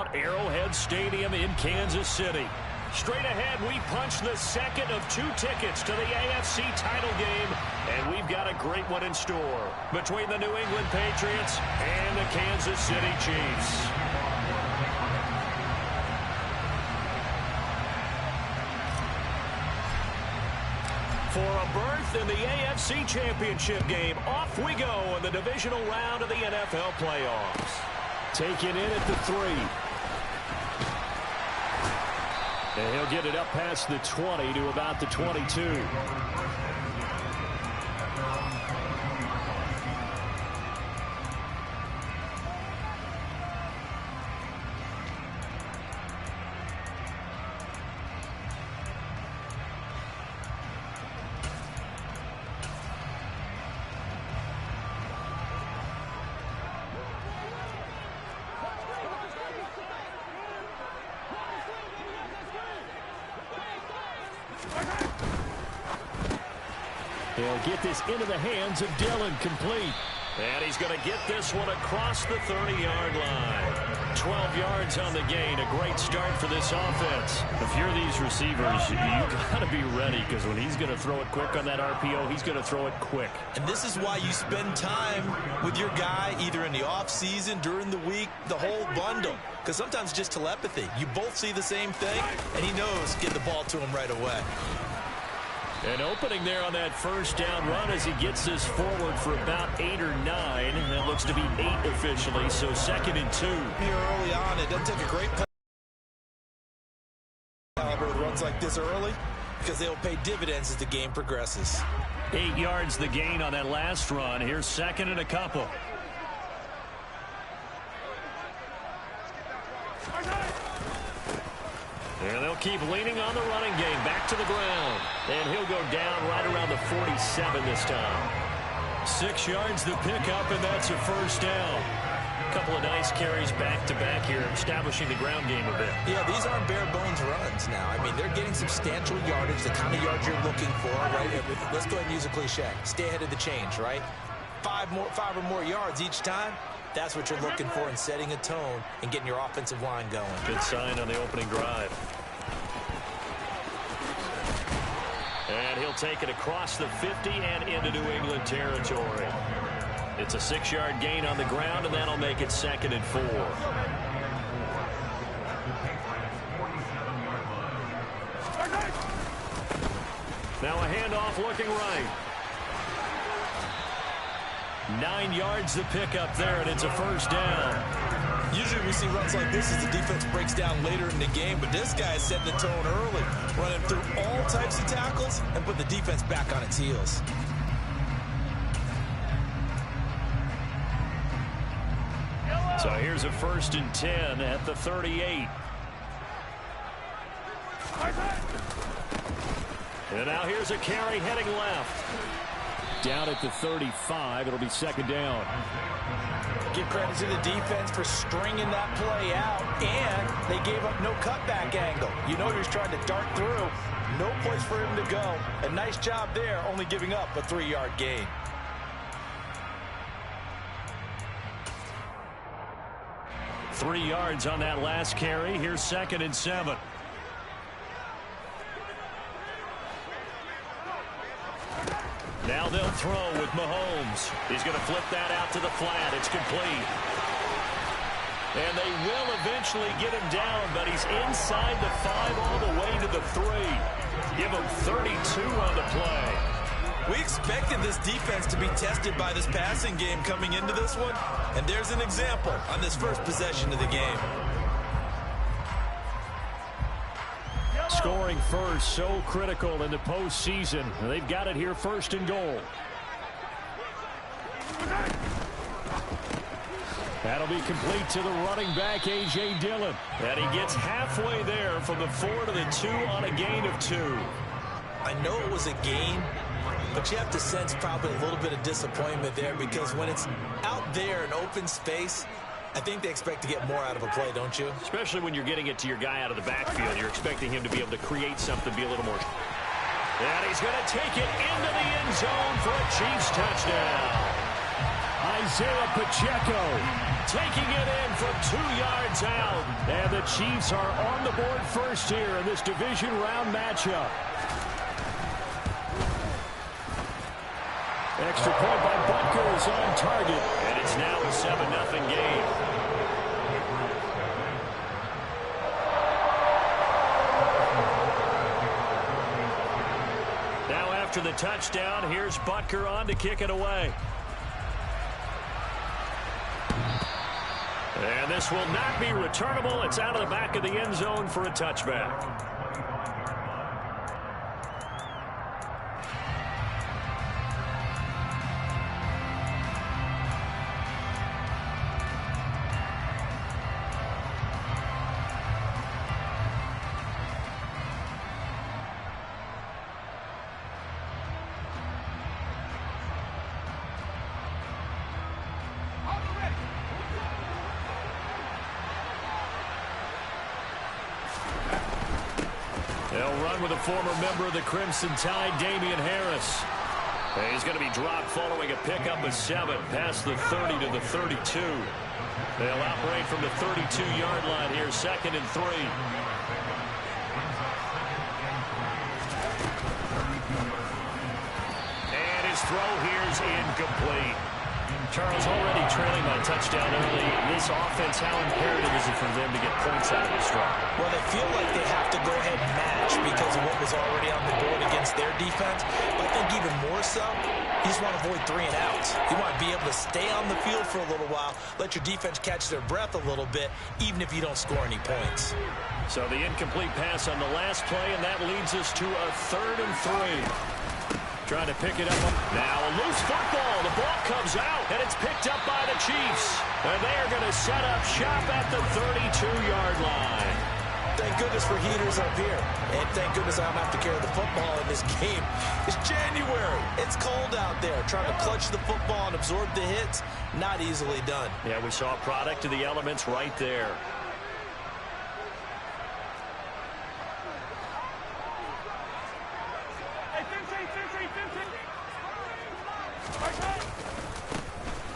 at Arrowhead Stadium in Kansas City. Straight ahead, we punch the second of 2 tickets to the AFC title game, and we've got a great one in store between the New England Patriots and the Kansas City Chiefs. For a berth in the AFC Championship game, off we go in the divisional round of the NFL playoffs. Taken in at the 3. And he'll get it up past the 20 to about the 22. He'll get this into the hands of Dillon, complete. And he's going to get this one across the 30-yard line. 12 yards on the gain. A great start for this offense. If you're these receivers, you got to be ready, because when he's going to throw it quick on that RPO, he's going to throw it quick. And this is why you spend time with your guy, either in the offseason, during the week, the whole bundle. Because sometimes just telepathy. You both see the same thing, and he knows get the ball to him right away. An opening there on that first down run as he gets this forward for about 8 or 9. That looks to be 8 officially, so 2nd and 2. Here early on, it doesn't take a great caliber with runs like this early, because they'll pay dividends as the game progresses. 8 yards the gain on that last run. Here's 2nd and a couple. And they'll keep leaning on the running game. Back to the ground. And he'll go down right around the 47 this time. 6 yards the pickup, and that's a first down. A couple of nice carries back-to-back here, establishing the ground game a bit. Yeah, these aren't bare-bones runs now. I mean, they're getting substantial yardage, the kind of yards you're looking for, right? Let's go ahead and use a cliche. Stay ahead of the change, right? 5 or more yards each time. That's what you're looking for in setting a tone and getting your offensive line going. Good sign on the opening drive. And he'll take it across the 50 and into New England territory. It's a 6-yard gain on the ground, and that'll make it 2nd and 4. Now a handoff looking right. 9 yards the pickup there, and it's a first down. Usually we see runs like this as the defense breaks down later in the game, but this guy is setting the tone early, running through all types of tackles and put the defense back on its heels. So here's a 1st and 10 at the 38. And now here's a carry heading left. Down at the 35, it'll be 2nd down. Give credit to the defense for stringing that play out, and they gave up no cutback angle. You know he was trying to dart through. No place for him to go. A nice job there, only giving up a 3-yard gain. Three yards on that last carry. Here's 2nd and 7. Now they'll throw with Mahomes. He's going to flip that out to the flat. It's complete. And they will eventually get him down, but he's inside the 5 all the way to the 3. Give him 32 on the play. We expected this defense to be tested by this passing game coming into this one, and there's an example on this first possession of the game. Scoring first, so critical in the postseason. They've got it here, 1st and goal. That'll be complete to the running back, A.J. Dillon. And he gets halfway there from the 4 to the 2 on a gain of 2. I know it was a gain, but you have to sense probably a little bit of disappointment there, because when it's out there in open space, I think they expect to get more out of a play, don't you? Especially when you're getting it to your guy out of the backfield. You're expecting him to be able to create something, be a little more. And he's going to take it into the end zone for a Chiefs touchdown. Isaiah Pacheco taking it in from 2 yards out. And the Chiefs are on the board first here in this division round matchup. Extra point by Butker is on target. And it's now a 7-0 game. Now after the touchdown, here's Butker on to kick it away. And this will not be returnable. It's out of the back of the end zone for a touchback. They'll run with a former member of the Crimson Tide, Damian Harris. And he's going to be dropped following a pickup of 7 past the 30 to the 32. They'll operate from the 32-yard line here, 2nd and 3. And his throw here is incomplete. Charles, already trailing by touchdown early. This offense, how imperative is it for them to get points out of this drive? Well, they feel like they have to go ahead and match because of what was already on the board against their defense. But I think even more so, you just want to avoid 3 and outs. You want to be able to stay on the field for a little while, let your defense catch their breath a little bit, even if you don't score any points. So the incomplete pass on the last play, and that leads us to a 3rd and 3. Trying to pick it up. Now a loose football. The ball comes out, and it's picked up by the Chiefs. And they are going to set up shop at the 32-yard line. Thank goodness for heaters up here. And thank goodness I don't have to carry the football in this game. It's January. It's cold out there. Trying to clutch the football and absorb the hits, not easily done. Yeah, we saw a product of the elements right there.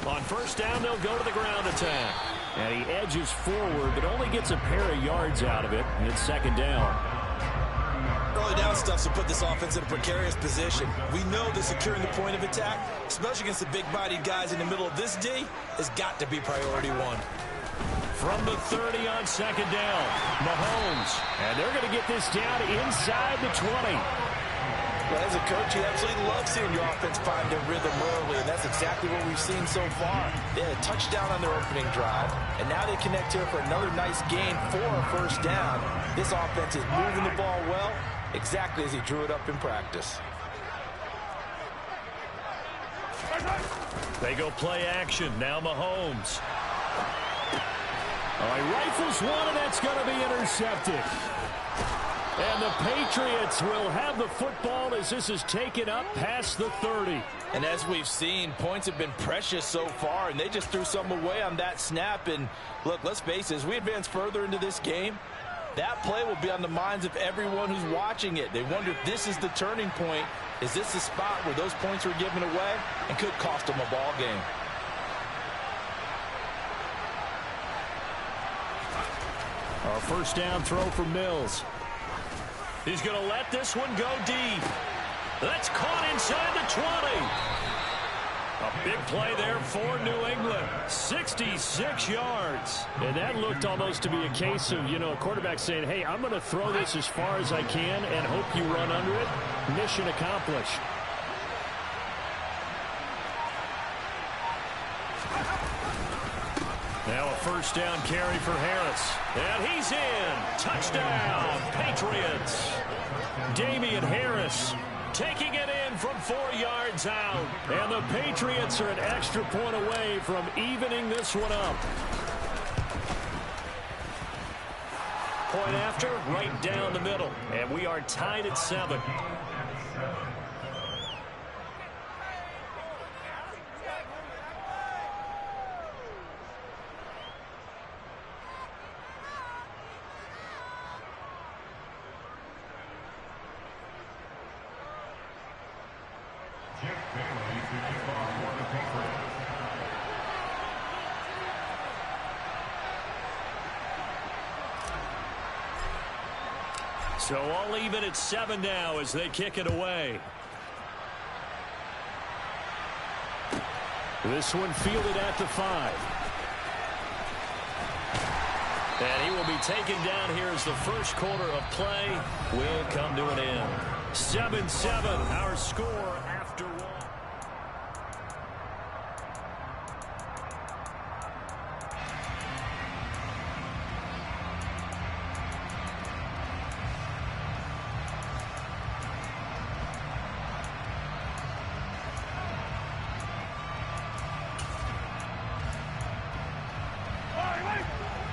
On first down, they'll go to the ground attack. And he edges forward, but only gets a pair of yards out of it, and it's 2nd down. Early down stuff's to put this offense in a precarious position. We know that securing the point of attack, especially against the big-bodied guys in the middle of this D, has got to be priority 1. From the 30 on 2nd down, Mahomes. And they're going to get this down inside the 20. Well, as a coach, you absolutely love seeing your offense find their rhythm early, and that's exactly what we've seen so far. They had a touchdown on their opening drive, and now they connect here for another nice gain for a first down. This offense is moving the ball well, exactly as he drew it up in practice. They go play action. Now Mahomes. Oh, he rifles one, and that's going to be intercepted. And the Patriots will have the football as this is taken up past the 30. And as we've seen, points have been precious so far, and they just threw some away on that snap. And look, let's face it, as we advance further into this game, that play will be on the minds of everyone who's watching it. They wonder if this is the turning point. Is this the spot where those points were given away and could cost them a ball game? A first down throw for Mills. He's going to let this one go deep. That's caught inside the 20. A big play there for New England. 66 yards. And that looked almost to be a case of, a quarterback saying, hey, I'm going to throw this as far as I can and hope you run under it. Mission accomplished. Now a first down carry for Harris. And he's in. Touchdown, Patriots. Damian Harris taking it in from 4 yards out. And the Patriots are an extra point away from evening this one up. Point after, right down the middle. And we are tied at 7. So all even at 7 now as they kick it away. This one fielded at the 5. And he will be taken down here as the first quarter of play will come to an end. 7-7, our score after 1.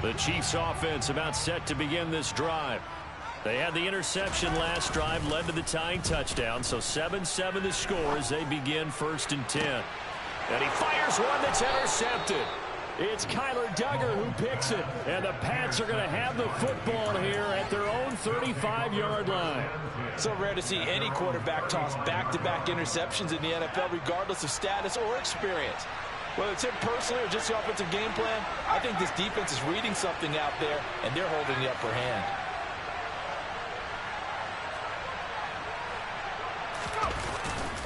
The Chiefs offense about set to begin this drive. They had the interception last drive, led to the tying touchdown. So 7-7 the score as they begin 1st and 10. And he fires one that's intercepted. It's Kyler Duggar who picks it. And the Pats are going to have the football here at their own 35-yard line. So rare to see any quarterback toss back-to-back interceptions in the NFL, regardless of status or experience. Whether it's him personally or just the offensive game plan, I think this defense is reading something out there, and they're holding the upper hand.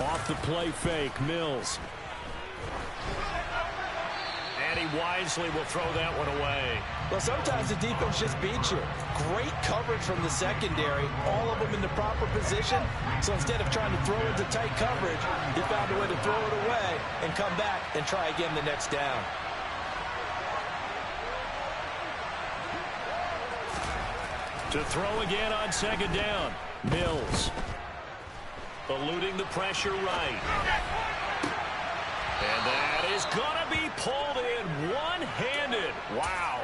Off the play fake, Mills. And he wisely will throw that one away. Well, sometimes the defense just beats you. Great coverage from the secondary, all of them in the proper position. So instead of trying to throw into tight coverage, he found a way to throw it away and come back and try again the next down. To throw again on 2nd down. Mills. Eluding the pressure right. And that is going to be pulled in one-handed. Wow.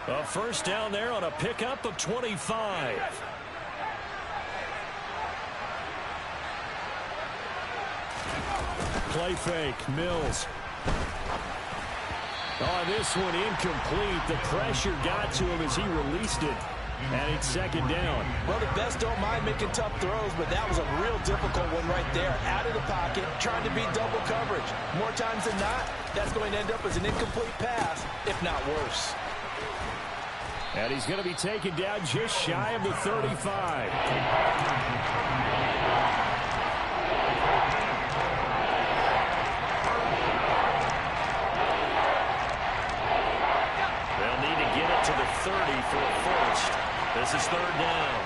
A first down there on a pickup of 25. Play fake, Mills. Oh, this one incomplete. The pressure got to him as he released it. And it's 2nd down. Well, the best don't mind making tough throws, but that was a real difficult one right there. Out of the pocket, trying to beat double coverage. More times than not, that's going to end up as an incomplete pass, if not worse. And he's going to be taken down just shy of the 35. They'll need to get it to the 30 for a first. This is 3rd down.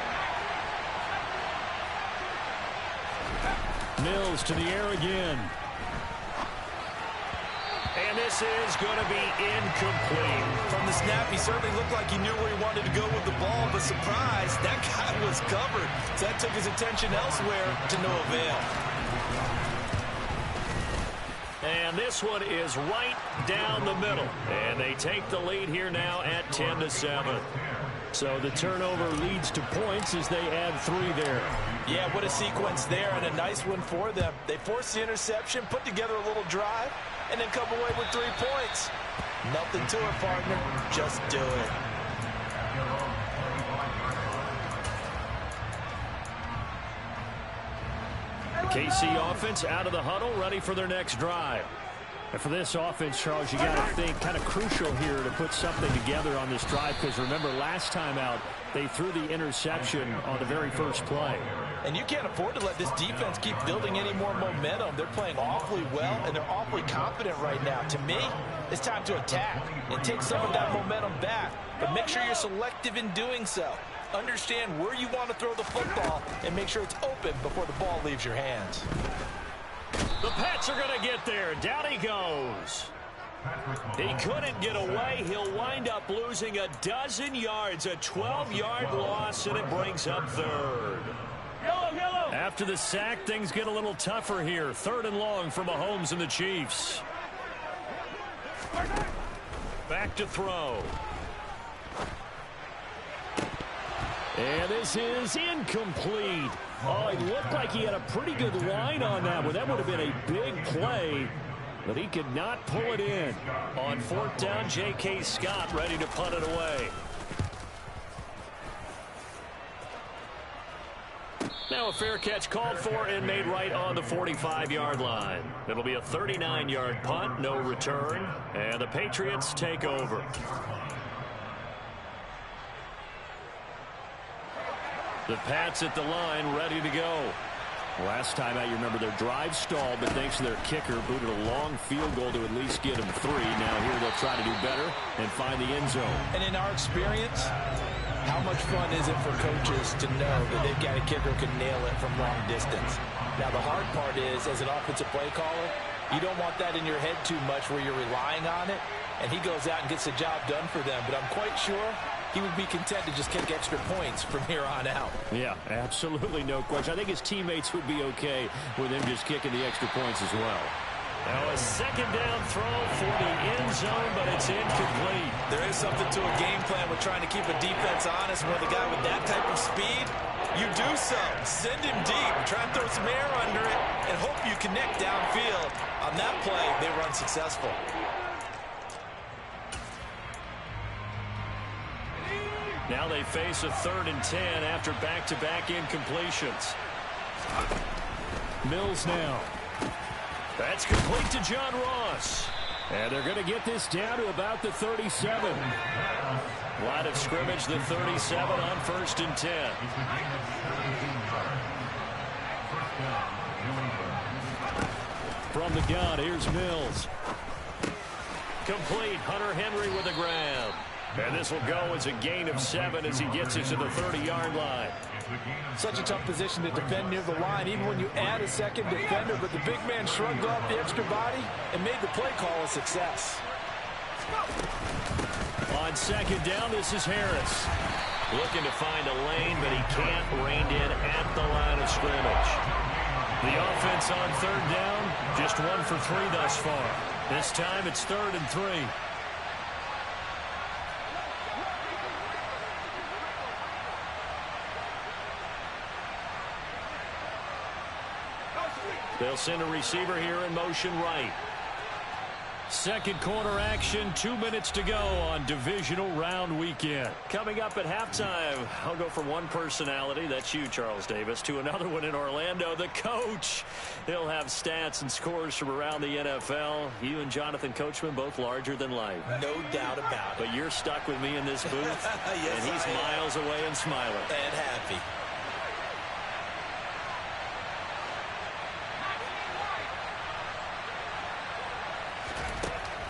Mills to the air again. And this is going to be incomplete. From the snap, he certainly looked like he knew where he wanted to go with the ball, but surprise, that guy was covered. So that took his attention elsewhere to no avail. And this one is right down the middle. And they take the lead here now at 10-7. So the turnover leads to points as they add 3 there. Yeah, what a sequence there, and a nice one for them. They forced the interception, put together a little drive, and then come away with 3 points. Nothing to it, partner. Just do it. The KC offense out of the huddle, ready for their next drive. And for this offense, Charles, you got to think kind of crucial here to put something together on this drive, because remember last time out they threw the interception on the very first play. And you can't afford to let this defense keep building any more momentum. They're playing awfully well, and they're awfully confident right now. To me, it's time to attack and take some of that momentum back, but make sure you're selective in doing so. Understand where you want to throw the football and make sure it's open before the ball leaves your hands. The Pats are going to get there. Down he goes. He couldn't get away. He'll wind up losing a dozen yards, a 12-yard loss, and it brings up 3rd. After the sack, things get a little tougher here. 3rd and long for Mahomes and the Chiefs. Back to throw. And this is incomplete. Oh, it looked like he had a pretty good line on that one. That would have been a big play, but he could not pull it in. On 4th down, J.K. Scott ready to punt it away. Now a fair catch called for and made right on the 45-yard line. It'll be a 39-yard punt, no return, and the Patriots take over. The Pats at the line, ready to go. Last time out, you remember their drive stalled, but thanks to their kicker, booted a long field goal to at least get them 3. Now here they'll try to do better and find the end zone. And in our experience, how much fun is it for coaches to know that they've got a kicker who can nail it from long distance? Now, the hard part is, as an offensive play caller, you don't want that in your head too much where you're relying on it, and he goes out and gets the job done for them. But I'm quite sure he would be content to just kick extra points from here on out. Yeah, absolutely no question. I think his teammates would be okay with him just kicking the extra points as well. Now a second down throw for the end zone, but it's incomplete. There is something to a game plan with trying to keep a defense honest. With a guy with that type of speed, you do so. Send him deep. Try and throw some air under it and hope you connect downfield. On that play, they were unsuccessful. Now they face a 3rd and 10 after back-to-back incompletions. Mills now. That's complete to John Ross. And they're going to get this down to about the 37. Line of scrimmage, the 37 on 1st and 10. From the gun, here's Mills. Complete. Hunter Henry with a grab. And this will go as a gain of 7 as he gets it to the 30-yard line. Such a tough position to defend near the line, even when you add a second defender, but the big man shrugged off the extra body and made the play call a success. On 2nd down, this is Harris. Looking to find a lane, but he can't. Reined in at the line of scrimmage. The offense on 3rd down, just 1 for 3 thus far. This time it's 3rd and 3. They'll send a receiver here in motion right. Second quarter action, 2 minutes to go on divisional round weekend. Coming up at halftime, I'll go from one personality, that's you, Charles Davis, to another one in Orlando, the coach. He'll have stats and scores from around the NFL. You and Jonathan Coachman both larger than life. No doubt about it. But you're stuck with me in this booth, yes, and he's miles away and smiling. And happy.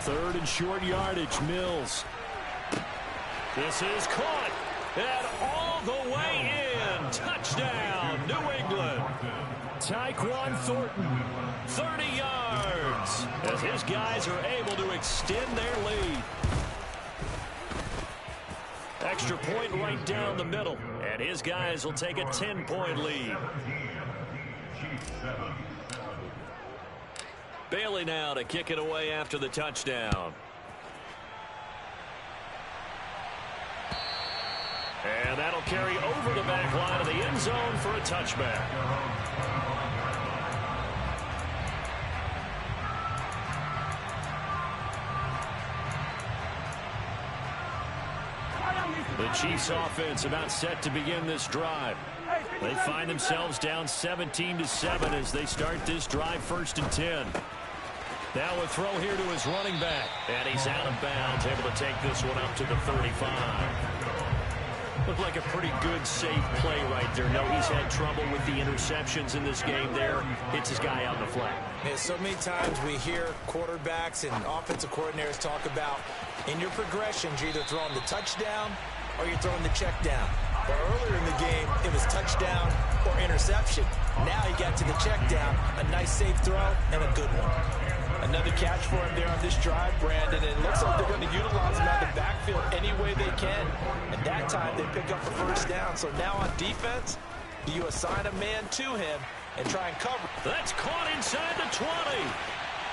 Third and short yardage, Mills. This is caught, and all the way in. Touchdown, New England. Tyquan Thornton. 30 yards, as his guys are able to extend their lead. Extra point right down the middle, and his guys will take a 10-point lead. Bailey now to kick it away after the touchdown. And that'll carry over the back line of the end zone for a touchback. The Chiefs offense about set to begin this drive. They find themselves down 17-7 as they start this drive 1st and 10. Now a throw here to his running back. And he's out of bounds, able to take this one up to the 35. Looked like a pretty good, safe play right there. No, he's had trouble with the interceptions in this game there. Hits his guy out in the flat. Yeah, so many times we hear quarterbacks and offensive coordinators talk about in your progressions, you're either throwing the touchdown or you're throwing the check down. But earlier in the game, it was touchdown or interception. Now he got to the check down, a nice safe throw, and a good one. Another catch for him there on this drive, Brandon. And it looks like they're going to utilize him out of the backfield any way they can. And that time they pick up the 1st down. So now on defense, do you assign a man to him and try and cover? That's caught inside the 20.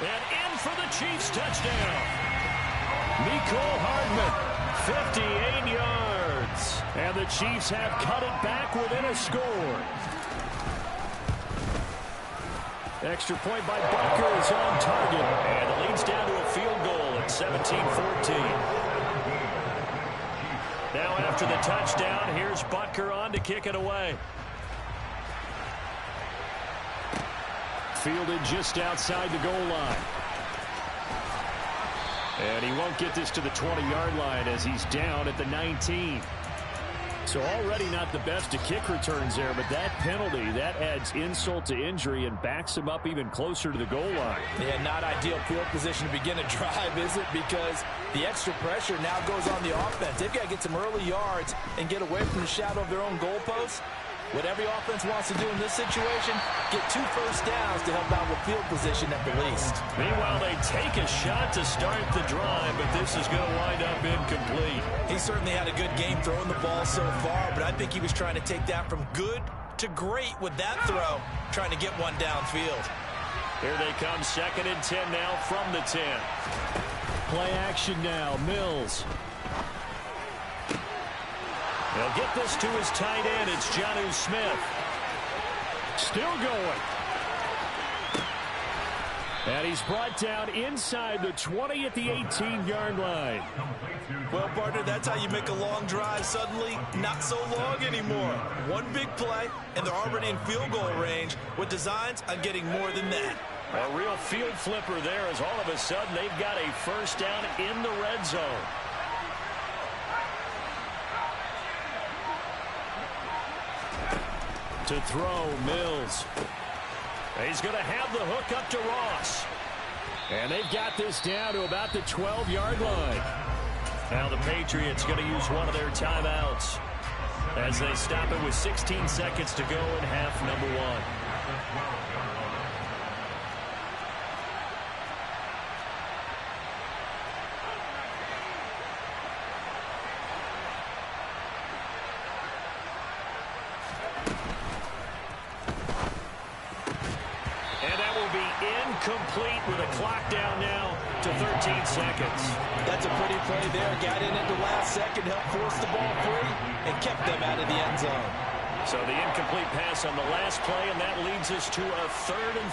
And in for the Chiefs touchdown. Mecole Hardman, 58 yards. And the Chiefs have cut it back within a score. Extra point by Butker is on target. And it leads down to a field goal at 17-14. Now after the touchdown, here's Butker on to kick it away. Fielded just outside the goal line. And he won't get this to the 20-yard line as he's down at the 19. So already not the best of kick returns there, but that penalty, that adds insult to injury and backs him up even closer to the goal line. Yeah, not ideal field position to begin a drive, is it? Because the extra pressure now goes on the offense. They've got to get some early yards and get away from the shadow of their own goalposts. What every offense wants to do in this situation, get 2 first downs to help out with field position at the least. Meanwhile, they take a shot to start the drive, but this is going to wind up incomplete. He certainly had a good game throwing the ball so far, but I think he was trying to take that from good to great with that throw, trying to get one downfield. Here they come, 2nd and 10 now from the 10. Play action now, Mills. He'll get this to his tight end. It's Jonnu Smith. Still going. And he's brought down inside the 20 at the 18-yard line. Well, partner, that's how you make a long drive suddenly not so long anymore. One big play, and they're already in field goal range with designs on getting more than that. A real field flipper there as all of a sudden they've got a first down in the red zone. To throw, Mills. He's going to have the hook up to Ross. And they've got this down to about the 12-yard line. Now the Patriots going to use one of their timeouts as they stop it with 16 seconds to go in half number 1. Complete with a clock down now to 13 seconds. That's a pretty play there. Got in at the last second, helped force the ball free, and kept them out of the end zone. So the incomplete pass on the last play, and that leads us to a 3rd and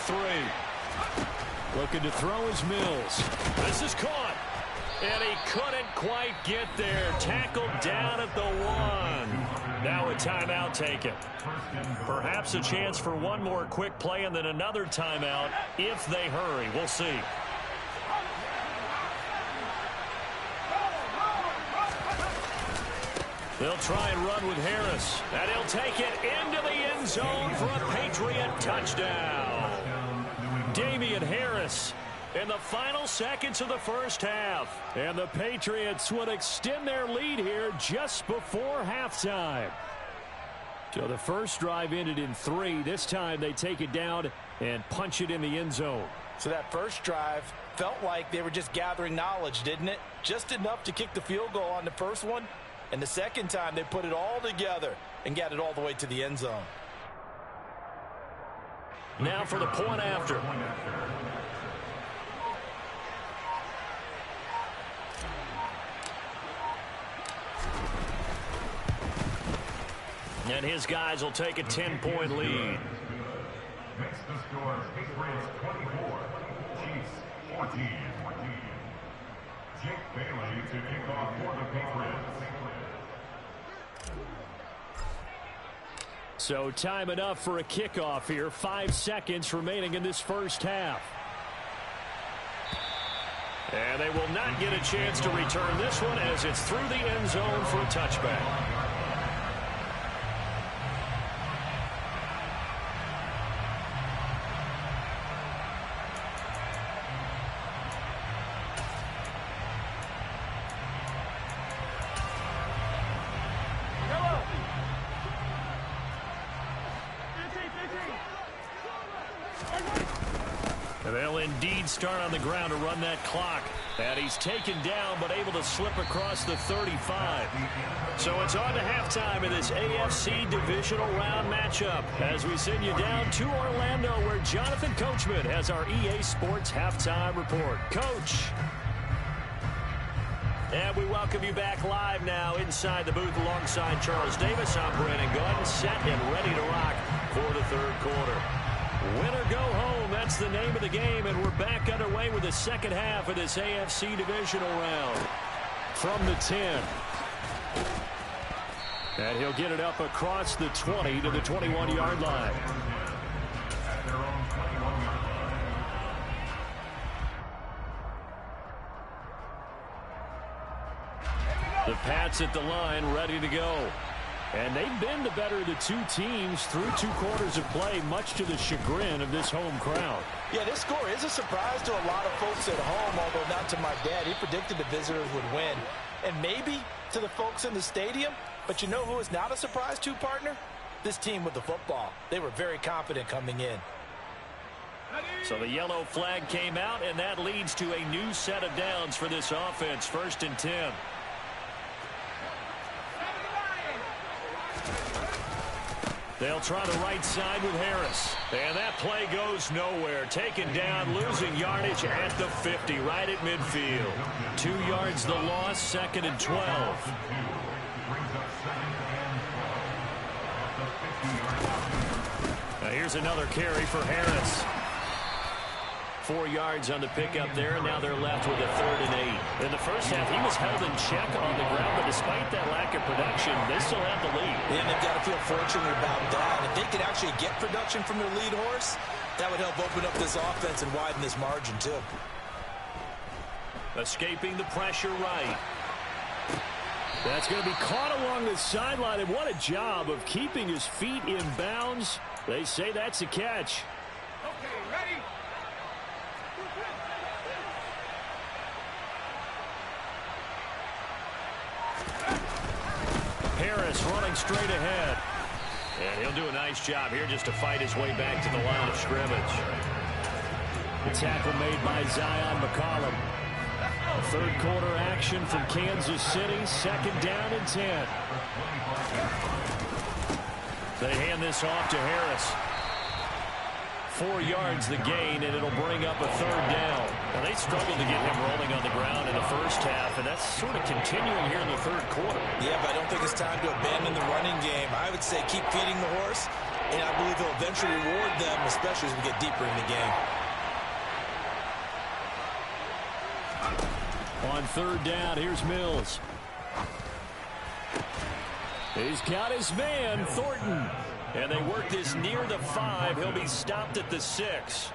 3. Looking to throw is Mills. This is caught. And he couldn't quite get there. Tackled down at the 1. Now a timeout taken. Perhaps a chance for one more quick play and then another timeout if they hurry. We'll see. They'll try and run with Harris. And he'll take it into the end zone for a Patriot touchdown. Damian Harris in the final seconds of the first half. And the Patriots would extend their lead here just before halftime. So the first drive ended in 3. This time they take it down and punch it in the end zone. So that first drive felt like they were just gathering knowledge, didn't it? Just enough to kick the field goal on the first one. And the second time they put it all together and got it all the way to the end zone. Now for the point after. And his guys will take a 10-point lead. Next to score, Patriots 24, Chiefs 14. Jake Bailey to kick off for the Patriots. So time enough for a kickoff here. 5 seconds remaining in this first half. And they will not get a chance to return this one as it's through the end zone for a touchback. They'll indeed start on the ground to run that clock. And he's taken down but able to slip across the 35. So it's on to halftime in this AFC divisional round matchup as we send you down to Orlando where Jonathan Coachman has our EA Sports halftime report. Coach. And we welcome you back live now inside the booth alongside Charles Davis. I'm Brandon Gunn, set and ready to rock for the third quarter. Win or go home, that's the name of the game, and we're back underway with the second half of this AFC divisional round. From the 10. And he'll get it up across the 20 to the 21-yard line. The Pats at the line, ready to go. And they've been the better of the two teams through 2 quarters of play, much to the chagrin of this home crowd. Yeah, this score is a surprise to a lot of folks at home, although not to my dad. He predicted the visitors would win. And maybe to the folks in the stadium, but you know who is not a surprise to, partner? This team with the football. They were very confident coming in. So the yellow flag came out, and that leads to a new set of downs for this offense. 1st and 10. They'll try the right side with Harris. And that play goes nowhere. Taken down, losing yardage at the 50, right at midfield. 2 yards the loss, 2nd and 12. Now here's another carry for Harris. 4 yards on the pickup there, and now they're left with a 3rd and 8. In the first half, he was held in check on the ground, but despite that lack of production, they still have the lead. Yeah, and they've got to feel fortunate about that. If they could actually get production from their lead horse, that would help open up this offense and widen this margin, too. Escaping the pressure right. That's going to be caught along the sideline, and what a job of keeping his feet in bounds. They say that's a catch. Okay, ready? Harris running straight ahead. And he'll do a nice job here just to fight his way back to the line of scrimmage. The tackle made by Zion McCollum. A 3rd quarter action from Kansas City. 2nd down and 10. They hand this off to Harris. 4 yards the gain, and it'll bring up a 3rd down. Now, they struggled to get him rolling on the ground in the first half, and that's sort of continuing here in the 3rd quarter. Yeah, but I don't think it's time to abandon the running game. I would say keep feeding the horse, and I believe he'll eventually reward them, especially as we get deeper in the game. On 3rd down, here's Mills. He's got his man, Thornton. And they work this near the 5. He'll be stopped at the 6.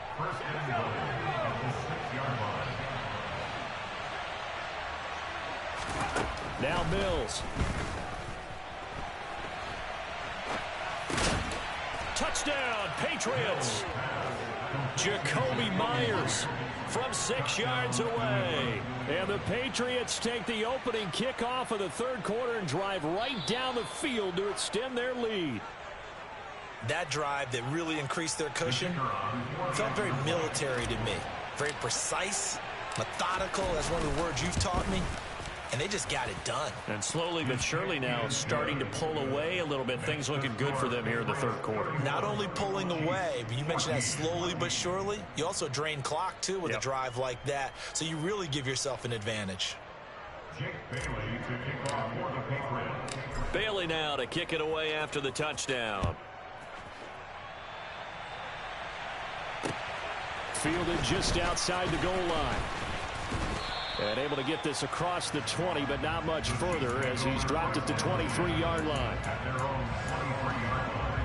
Now Mills. Touchdown, Patriots. Jacoby Myers from 6 yards away. And the Patriots take the opening kickoff of the 3rd quarter and drive right down the field to extend their lead. That drive that really increased their cushion felt very military to me. Very precise, methodical, that's one of the words you've taught me. And they just got it done. And slowly but surely now starting to pull away a little bit. Things looking good for them here in the 3rd quarter. Not only pulling away, but you mentioned that slowly but surely. You also drain clock, too, with a drive like that. So you really give yourself an advantage. Jake Bailey to kick off for the Patriots. Bailey now to kick it away after the touchdown. Fielded just outside the goal line. And able to get this across the 20, but not much further as he's dropped at the 23-yard line. At their own 23-yard line.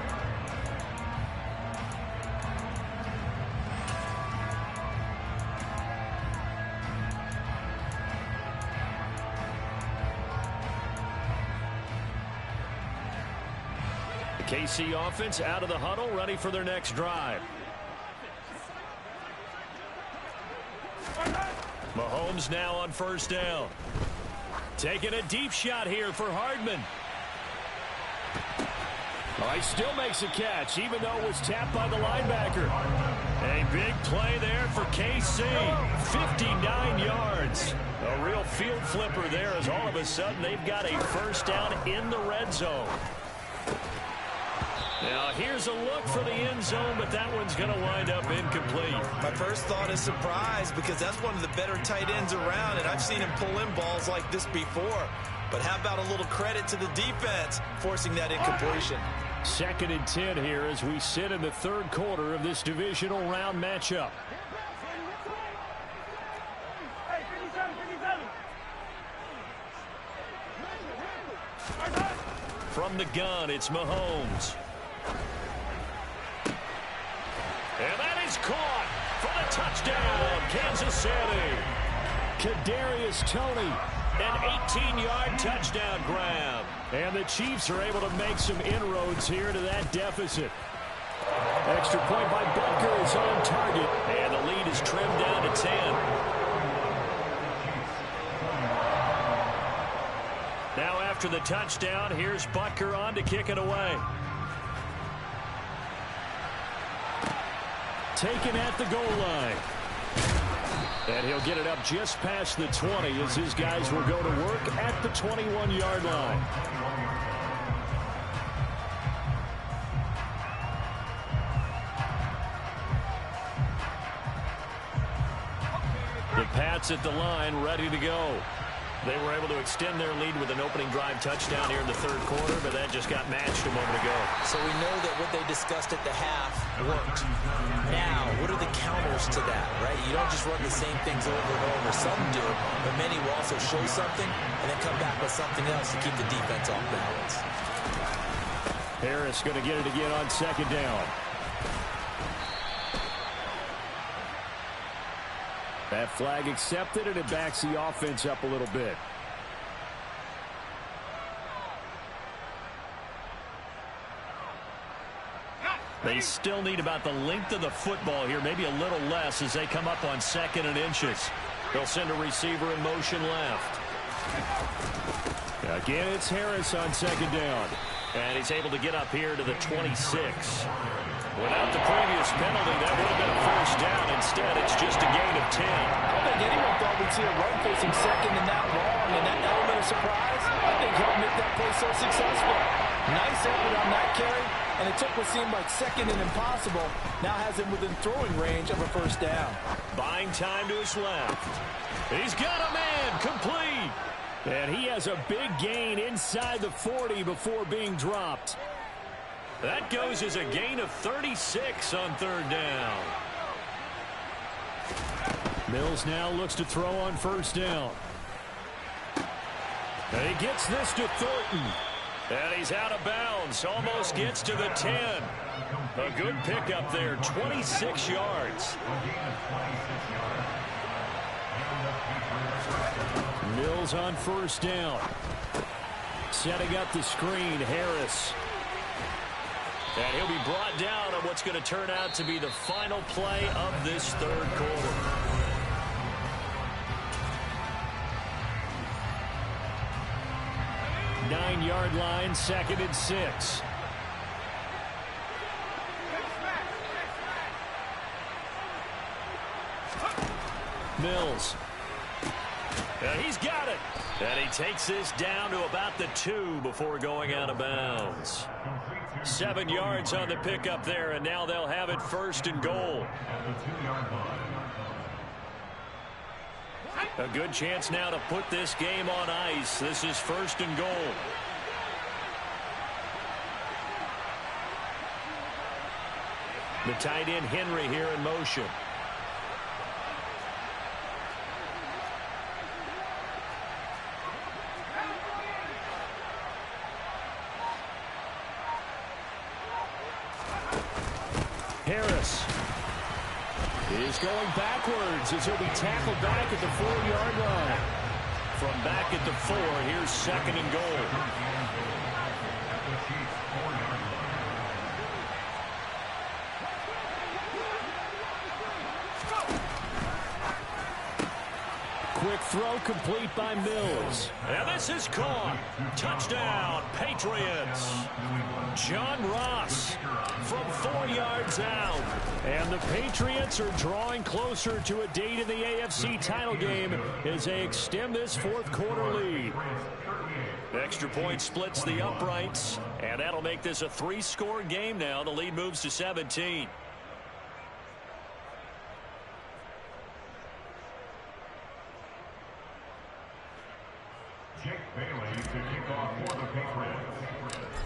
The KC offense out of the huddle, ready for their next drive. Mahomes now on 1st down. Taking a deep shot here for Hardman. Oh, he still makes a catch, even though it was tapped by the linebacker. A big play there for KC. 59 yards. A real field flipper there as all of a sudden they've got a 1st down in the red zone. Now, here's a look for the end zone, but that one's going to wind up incomplete. My first thought is surprise because that's one of the better tight ends around, and I've seen him pull in balls like this before. But how about a little credit to the defense forcing that incompletion? 2nd and 10 here as we sit in the 3rd quarter of this divisional round matchup. From the gun, it's Mahomes. And that is caught for the touchdown, Kansas City. Kadarius Toney An 18-yard touchdown grab. And the Chiefs are able to make some inroads here to that deficit. Extra point by Butker is on target. And the lead is trimmed down to 10. Now after the touchdown, here's Butker on to kick it away. Taken at the goal line. And he'll get it up just past the 20 as his guys will go to work at the 21-yard line. The Pats at the line, ready to go. They were able to extend their lead with an opening drive touchdown here in the third quarter, but that just got matched a moment ago. So we know that what they discussed at the half worked. Now, what are the counters to that, right? You don't just run the same things over and over. Some do, but many will also show something and then come back with something else to keep the defense off balance. Harris going to get it again on second down. That flag accepted, and it backs the offense up a little bit. They still need about the length of the football here, maybe a little less as they come up on 2nd and inches. They'll send a receiver in motion left. Again, it's Harris on second down. And he's able to get up here to the 26. Without the previous penalty, that would have been a first down. Instead, it's just a gain of 10. I don't think anyone thought we'd see a run facing second and that long, and that element of surprise, I think, helped make that play so successful. Nice effort on that carry, and it took what seemed like second and impossible, now has him within throwing range of a first down. Buying time to his left. He's got a man, complete. And he has a big gain inside the 40 before being dropped. That goes as a gain of 36 on third down. Mills now looks to throw on first down. And he gets this to Thornton. And he's out of bounds. Almost gets to the 10. A good pickup there. 26 yards. Mills on first down. Setting up the screen, Harris. And he'll be brought down on what's going to turn out to be the final play of this third quarter. Nine-yard line, 2nd and 6. Mills. And he's got it. And he takes this down to about the 2 before going out of bounds. 7 yards on the pickup there, and now they'll have it 1st and goal. A good chance now to put this game on ice. This is 1st and goal. The tight end Henry here in motion. Harris is going backwards as he'll be tackled back at the 4-yard line. From back at the 4, here's 2nd and goal. Quick throw complete by Mills. And this is caught. Touchdown, Patriots. John Ross from 4 yards out. And the Patriots are drawing closer to a date in the AFC title game as they extend this 4th quarter lead. Extra point splits the uprights, and that'll make this a 3-score game now. The lead moves to 17.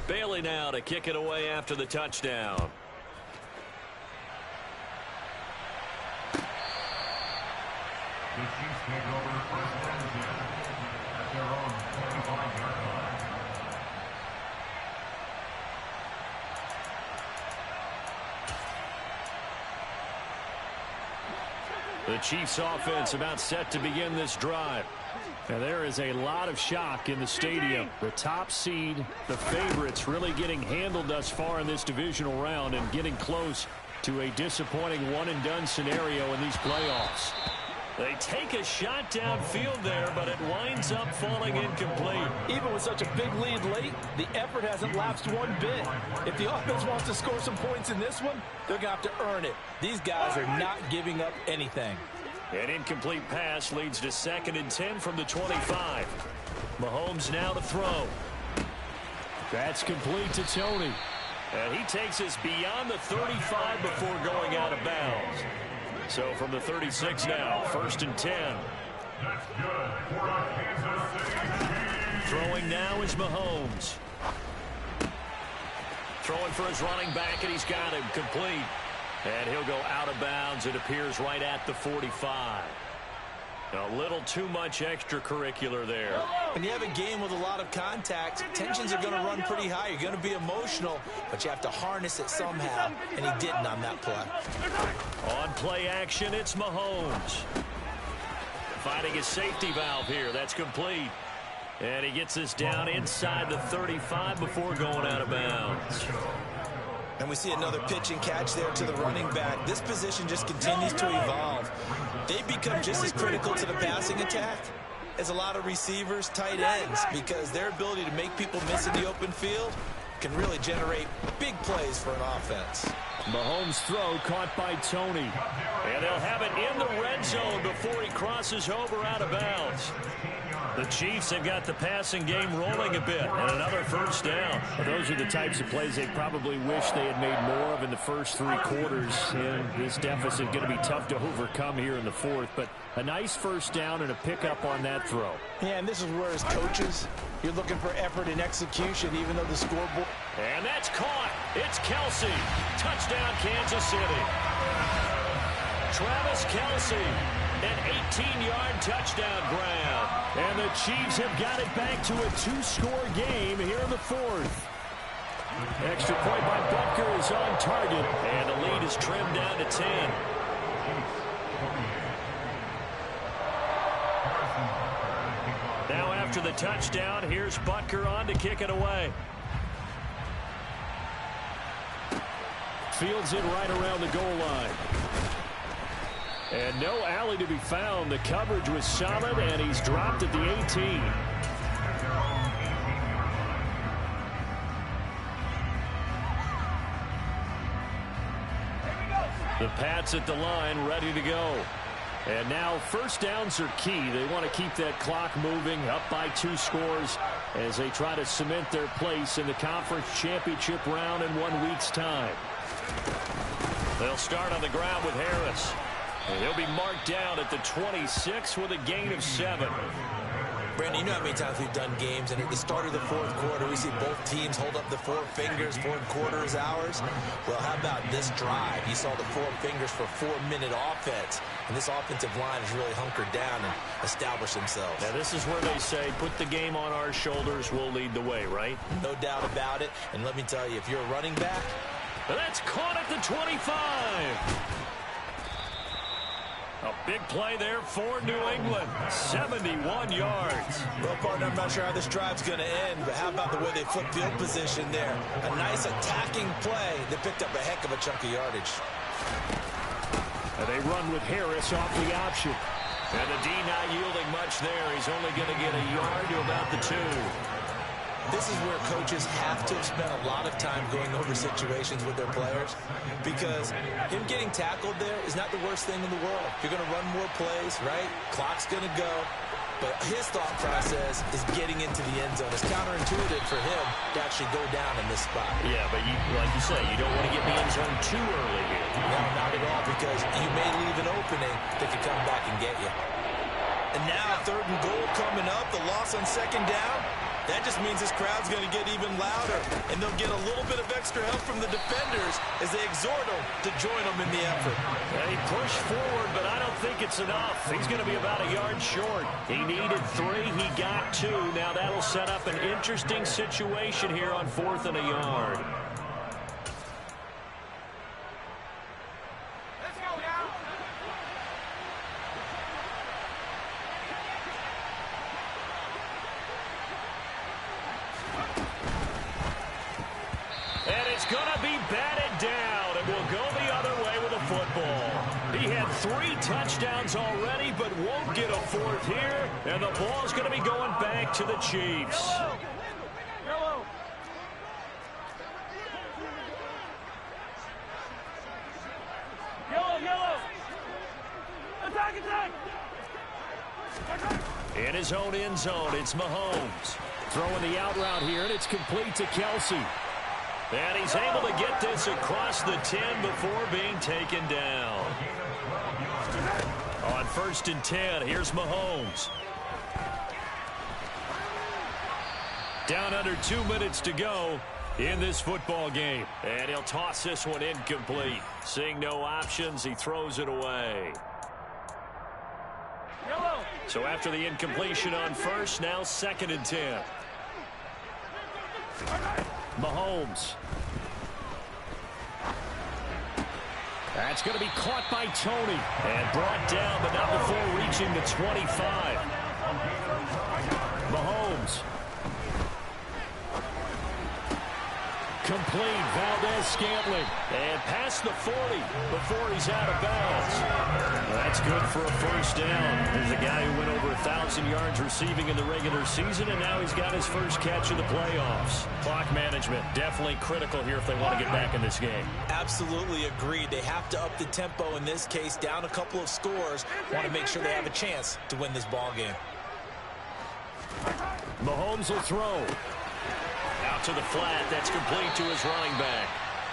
Bailey now to kick it away after the touchdown. The Chiefs take over 1st and 10 at their own 25-yard line. The Chiefs offense about set to begin this drive. And there is a lot of shock in the stadium. The top seed, the favorites, really getting handled thus far in this divisional round and getting close to a disappointing one-and-done scenario in these playoffs. They take a shot downfield there, but it winds up falling incomplete. Even with such a big lead late, the effort hasn't lapsed one bit. If the offense wants to score some points in this one, they're going to have to earn it. These guys are not giving up anything. An incomplete pass leads to 2nd and 10 from the 25. Mahomes now to throw. That's complete to Tony. And he takes us beyond the 35 before going out of bounds. So from the 36 now, 1st and 10. That's good for the Kansas City Chiefs. Throwing now is Mahomes. Throwing for his running back, and he's got him complete. And he'll go out of bounds, it appears, right at the 45. A little too much extracurricular there. When you have a game with a lot of contact, tensions are going to run pretty high. You're going to be emotional, but you have to harness it somehow, and he didn't on that play. On play action, it's Mahomes. Finding his safety valve here. That's complete. And he gets us down inside the 35 before going out of bounds. And we see another pitch and catch there to the running back. This position just continues to evolve. They become just as critical to the passing attack as a lot of receivers, tight ends, because their ability to make people miss in the open field can really generate big plays for an offense. Mahomes' throw caught by Tony. And they'll have it in the red zone before he crosses over out of bounds. The Chiefs have got the passing game rolling a bit, and another 1st down. Well, those are the types of plays they probably wish they had made more of in the first 3 quarters. And this deficit going to be tough to overcome here in the 4th. But a nice 1st down and a pickup on that throw. Yeah, and this is where as coaches, you're looking for effort and execution, even though the scoreboard. And that's caught. It's Kelsey. Touchdown, Kansas City. Travis Kelsey, an 18-yard touchdown grab. And the Chiefs have got it back to a 2-score game here in the 4th. Extra point by Butker is on target. And the lead is trimmed down to 10. Now after the touchdown, here's Butker on to kick it away. Fields it right around the goal line. And no alley to be found. The coverage was solid, and he's dropped at the 18. The Pats at the line, ready to go. And now 1st downs are key. They want to keep that clock moving, up by 2 scores as they try to cement their place in the conference championship round in 1 week's time. They'll start on the ground with Harris. And he'll be marked down at the 26 with a gain of 7. Brandon, you know how many times we've done games, and at the start of the 4th quarter, we see both teams hold up the 4 fingers, 4th quarter is ours. Well, how about this drive? You saw the 4 fingers for 4-minute offense, and this offensive line has really hunkered down and established themselves. Now, this is where they say, put the game on our shoulders, we'll lead the way, right? No doubt about it, and let me tell you, if you're a running back, that's caught at the 25. A big play there for New England. 71 yards. Well, partner, I'm not sure how this drive's going to end, but how about the way they flip field position there? A nice attacking play that picked up a heck of a chunk of yardage. And they run with Harris off the option. And the D not yielding much there. He's only going to get a yard to about the 2. This is where coaches have to have spent a lot of time going over situations with their players, because him getting tackled there is not the worst thing in the world. You're going to run more plays, right? Clock's going to go. But his thought process is getting into the end zone. It's counterintuitive for him to actually go down in this spot. Yeah, but like you say, you don't want to get in the end zone too early here. No, not at all, because you may leave an opening that could come back and get you. And now 3rd and goal coming up. The loss on 2nd down. That just means this crowd's going to get even louder, and they'll get a little bit of extra help from the defenders as they exhort them to join them in the effort. And he pushed forward, but I don't think it's enough. He's going to be about a yard short. He needed 3. He got 2. Now that'll set up an interesting situation here on 4th and a yard. touchdowns already, but won't get a fourth here. And the ball's going to be going back to the Chiefs. Yellow. Yellow, yellow. Attack, attack. In his own end zone, it's Mahomes. Throwing the out route here, and it's complete to Kelsey. And he's able to get this across the 10 before being taken down. On 1st and 10, here's Mahomes. Down under 2 minutes to go in this football game. And he'll toss this one incomplete. Seeing no options, he throws it away. So after the incompletion on 1st, now 2nd and 10. Mahomes. That's going to be caught by Tony. And brought down, but not before reaching the 25. Mahomes. Complete. Valdez-Scantling. And past the 40 before he's out of bounds. That's good for a first down. There's a guy who went over 1,000 yards receiving in the regular season, and now he's got his first catch in the playoffs. Clock management, definitely critical here if they want to get back in this game. Absolutely agreed. They have to up the tempo in this case, down a couple of scores. Want to make sure they have a chance to win this ball game. Mahomes will throw. Out to the flat. That's complete to his running back.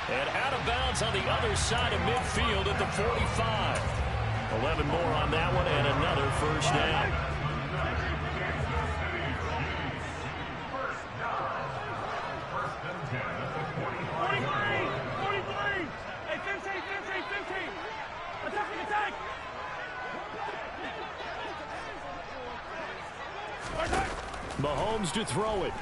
And out of bounds on the other side of midfield at the 45. 11 more on that one and another first down. Mahomes to throw it.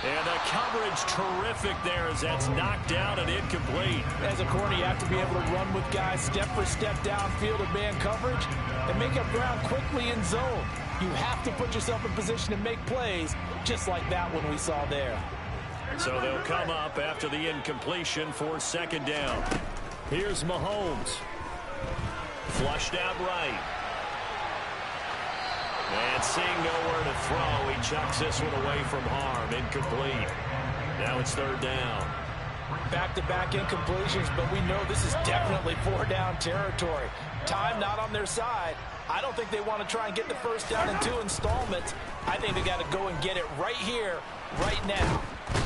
And the coverage terrific there as that's knocked down and incomplete. As a corner, you have to be able to run with guys step for step downfield of man coverage and make up ground quickly in zone. You have to put yourself in position to make plays just like that one we saw there. So they'll come up after the incompletion for 2nd down. Here's Mahomes. Flushed out right. And seeing nowhere to throw, he chucks this one away from harm. Incomplete. Now it's 3rd down. Back-to-back incompletions, but we know this is definitely 4-down territory. Time not on their side. I don't think they want to try and get the first down in 2 installments. I think they got to go and get it right here, right now.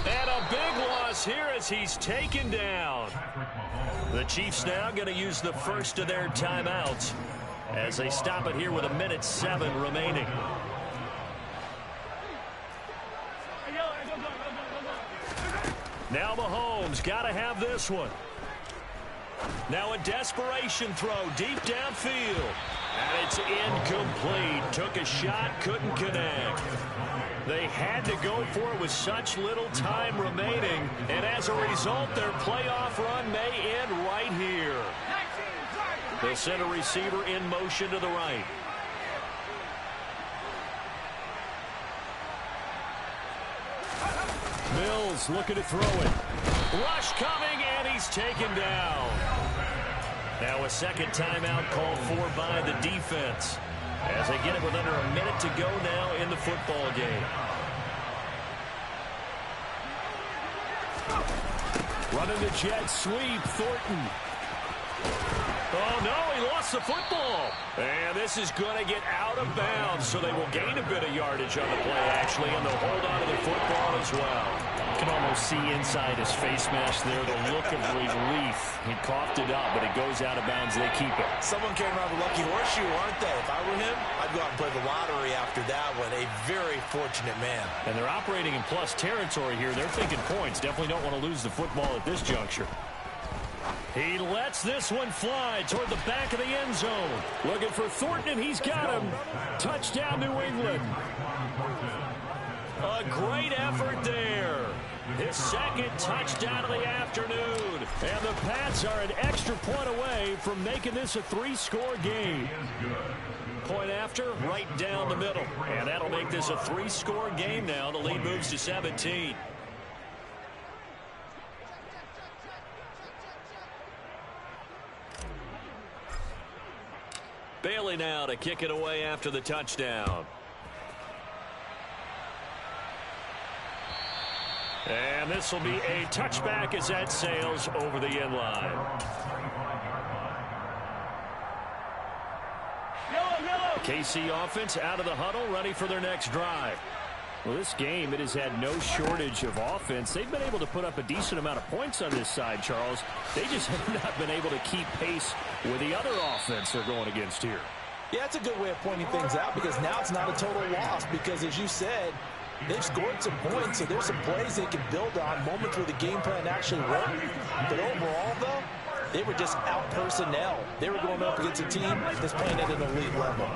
And a big loss here as he's taken down. The Chiefs now going to use the first of their timeouts as they stop it here with 1:07 remaining. Now Mahomes got to have this one. Now a desperation throw deep downfield. And it's incomplete. Took a shot, couldn't connect. They had to go for it with such little time remaining. And as a result, their playoff run may end right here. They'll send a receiver in motion to the right. Mills looking to throw it. Rush coming, and he's taken down. Now a second timeout called for by the defense as they get it with under a minute to go now in the football game. Running the jet sweep, Thornton. Oh, no, he lost the football. And this is going to get out of bounds, so they will gain a bit of yardage on the play, actually, and they'll hold on to the football as well. You can almost see inside his face mask there the look of relief. He coughed it up, but it goes out of bounds. They keep it. Someone came around the lucky horseshoe, aren't they? If I were him, I'd go out and play the lottery after that one. A very fortunate man. And they're operating in plus territory here. They're thinking points. Definitely don't want to lose the football at this juncture. He lets this one fly toward the back of the end zone. Looking for Thornton, and he's got him. Touchdown, New England. A great effort there. His second touchdown of the afternoon. And the Pats are an extra point away from making this a 3-score game. Point after, right down the middle. And that'll make this a 3-score game now. The lead moves to 17. Bailey now to kick it away after the touchdown. And this will be a touchback as that sails over the end line. KC offense out of the huddle, ready for their next drive. Well, this game, it has had no shortage of offense. They've been able to put up a decent amount of points on this side, Charles. They just have not been able to keep pace with the other offense they're going against here. Yeah, that's a good way of pointing things out, because now it's not a total loss, because as you said, they've scored some points, so there's some plays they can build on, moments where the game plan actually worked. But overall, though, they were just out personnel. They were going up against a team that's playing at an elite level.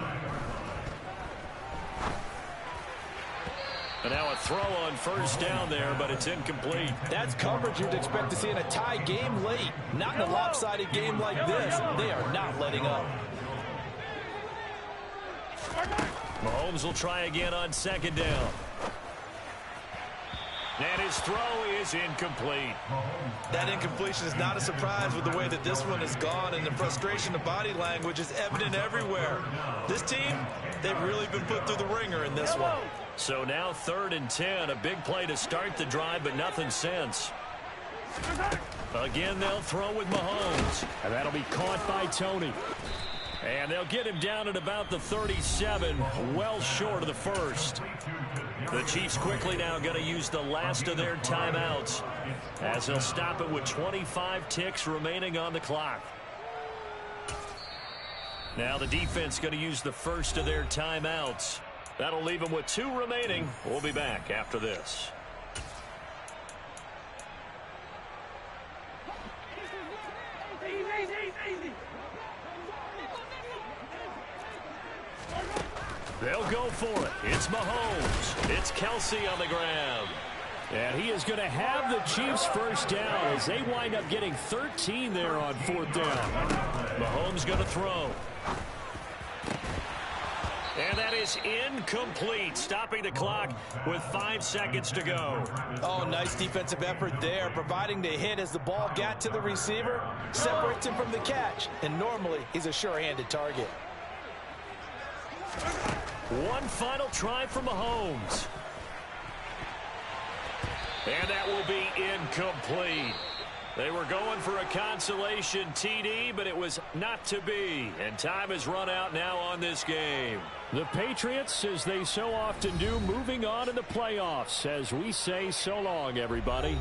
And now a throw on first down there, but it's incomplete. That's coverage you'd expect to see in a tie game late. Not in a lopsided game like this. They are not letting up. Mahomes will try again on second down. And his throw is incomplete. That incompletion is not a surprise with the way that this one has gone, and the frustration of body language is evident everywhere. This team, they've really been put through the ringer in this one. So now 3rd and 10, a big play to start the drive, but nothing since. Again, they'll throw with Mahomes. And that'll be caught by Tony. And they'll get him down at about the 37, well short of the first. The Chiefs quickly now going to use the last of their timeouts, as they'll stop it with 25 ticks remaining on the clock. Now the defense going to use the first of their timeouts. That'll leave them with 2 remaining. We'll be back after this. They'll go for it. It's Mahomes. It's Kelsey on the ground. And he is going to have the Chiefs first down as they wind up getting 13 there on 4th down. Mahomes going to throw. And that is incomplete, stopping the clock with 5 seconds to go. Oh, nice defensive effort there, providing the hit as the ball got to the receiver, separates him from the catch, and normally he's a sure-handed target. One final try for Mahomes. And that will be incomplete. They were going for a consolation TD, but it was not to be. And time has run out now on this game. The Patriots, as they so often do, moving on in the playoffs, as we say so long, everybody.